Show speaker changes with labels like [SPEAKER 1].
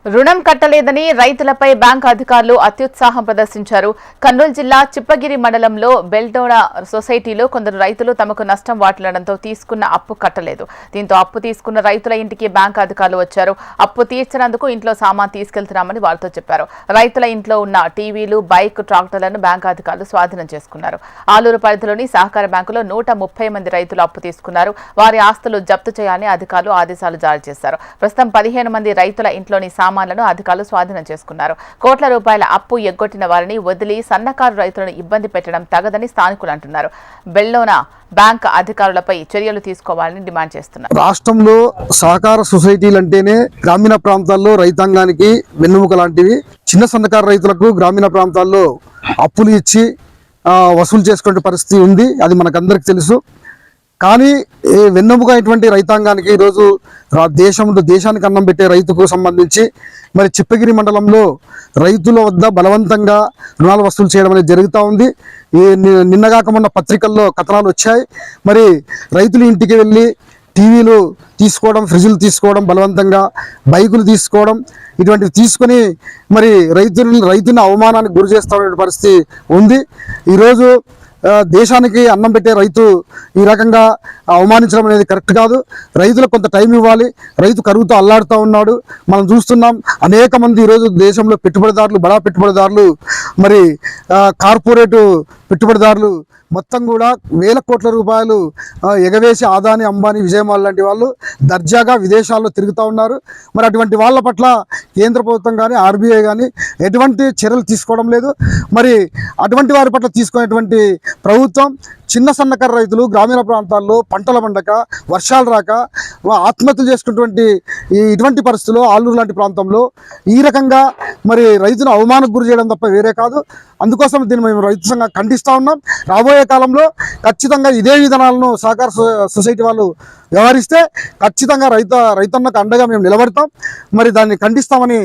[SPEAKER 1] రుణం కట్టలేదని రైతులపై బ్యాంకు అధికారులు అత్యుత్సాహం ప్రదర్శించారు. కర్నూలు జిల్లా చిప్పగిరి మండలంలో బెల్డోనా సొసైటీలో కొందరు రైతులు తమకు నష్టం వాటిల్లడంతో తీసుకున్న అప్పు కట్టలేదు. దీంతో అప్పు తీసుకున్న రైతుల ఇంటికి బ్యాంకు అధికారులు వచ్చారు. అప్పు తీర్చినందుకు ఇంట్లో సామాన్ తీసుకెళ్తున్నామని వారితో చెప్పారు. రైతుల ఇంట్లో ఉన్న టీవీలు, బైక్, ట్రాక్టర్లను బ్యాంకు అధికారులు స్వాధీనం చేసుకున్నారు. ఆలూరు పరిధిలోని సహకార బ్యాంకులో 130 మంది రైతులు అప్పు తీసుకున్నారు. వారి ఆస్తులు జప్తు చేయాలని అధికారులు ఆదేశాలు జారీ చేశారు. ప్రస్తుతం 15 మంది రైతుల ఇంట్లోని సామాన్లను అధికారులు స్వాధీనం చేసుకున్నారు. కోట్ల రూపాయల అప్పు ఎగ్గొట్టిన వారిని వదిలి సన్నకారు రైతులను ఇబ్బంది పెట్టడం తగదని స్థానికులు అంటున్నారు. బెల్లోనా బ్యాంక్ అధికారులపై చర్యలు తీసుకోవాలని డిమాండ్ చేస్తున్నారు.
[SPEAKER 2] రాష్ట్రంలో సహకార సొసైటీలు అంటేనే గ్రామీణ ప్రాంతాల్లో రైతాంగానికి వెన్నెముక లాంటివి. చిన్న సన్నకారు రైతులకు గ్రామీణ ప్రాంతాల్లో అప్పులు ఇచ్చి వసూలు చేసుకునే పరిస్థితి ఉంది. అది మనకందరికి తెలుసు. కానీ వెన్నెముక అయినటువంటి రైతాంగానికి ఈరోజు దేశానికి అన్నం పెట్టే రైతుకు సంబంధించి మరి చిప్పగిరి మండలంలో రైతుల వద్ద బలవంతంగా రుణాలు వసూలు చేయడం అనేది జరుగుతూ ఉంది. నిన్నగాక మొన్న పత్రికల్లో కథనాలు వచ్చాయి. మరి రైతుల ఇంటికి వెళ్ళి టీవీలు తీసుకోవడం, ఫ్రిడ్జ్లు తీసుకోవడం, బలవంతంగా బైకులు తీసుకోవడం, ఇటువంటివి తీసుకొని మరి రైతుని అవమానానికి గురి చేస్తున్న పరిస్థితి ఉంది. ఈరోజు దేశానికి అన్నం పెట్టే రైతు ఈ రకంగా అవమానించడం అనేది కరెక్ట్ కాదు. రైతులకు కొంత టైం ఇవ్వాలి. రైతు కరువుతో అల్లాడుతూ ఉన్నాడు. మనం చూస్తున్నాం అనేక మంది ఈరోజు దేశంలో పెట్టుబడిదారులు, బడా పెట్టుబడిదారులు, మరి కార్పొరేటు పెట్టుబడిదారులు మొత్తం కూడా వేల కోట్ల రూపాయలు ఎగవేసి అదాని, అంబానీ, విజయమాల్ లాంటి వాళ్ళు దర్జాగా విదేశాల్లో తిరుగుతూ ఉన్నారు. మరి అటువంటి వాళ్ళ పట్ల కేంద్ర ప్రభుత్వం కానీ ఆర్బీఐ కానీ ఎటువంటి చర్యలు తీసుకోవడం లేదు. మరి అటువంటి వారి పట్ల తీసుకునేటువంటి ప్రభుత్వం చిన్న సన్నకారు రైతులు గ్రామీణ ప్రాంతాల్లో పంటల పండక, వర్షాలు రాక ఆత్మహత్యలు చేసుకున్నటువంటి ఇటువంటి పరిస్థితుల్లో ఆలూరు లాంటి ప్రాంతంలో ఈ రకంగా మరి రైతును అవమానకు గురి చేయడం తప్ప వేరే కాదు. అందుకోసం దీన్ని మేము రైతు సంఘం ఖండిస్తూ ఉన్నాం. రాబోయే కాలంలో ఖచ్చితంగా ఇదే విధానాలను సహకార సొసైటీ వాళ్ళు వ్యవహరిస్తే ఖచ్చితంగా రైతన్నకు అండగా మేము నిలబడతాం. మరి దాన్ని ఖండిస్తామని